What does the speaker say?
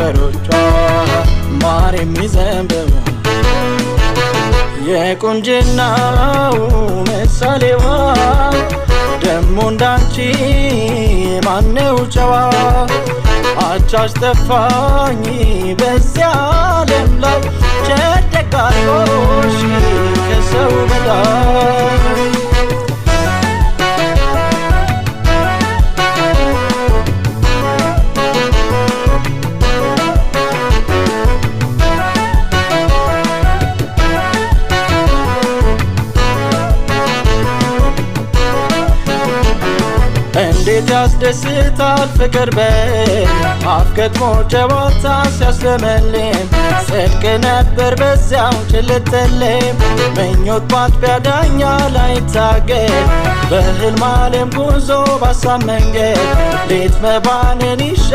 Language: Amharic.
ከንፈሮቿ ማር የሚዘንበው የቁንጅናው ምሳሌዋ ደሞ እንዳንቺ ማነው ጨዋ አቻሽ ጠፋኝ በዚያ ዓለም ላይ ቸደጋሪዎች ከሰው በላይ እንዴት ያስደስታል ፍቅር በአፍ ገጥሞ ጨዋታ ሲያስለመልም ጽድቅ ነበር በዚያው ጭልጥልም ምኞት ባጥቢያ ዳኛ ላይ ታገል በሕልም ዓለም ጉዞ ባሳብ መንገድ ሌት መባንን ይሻ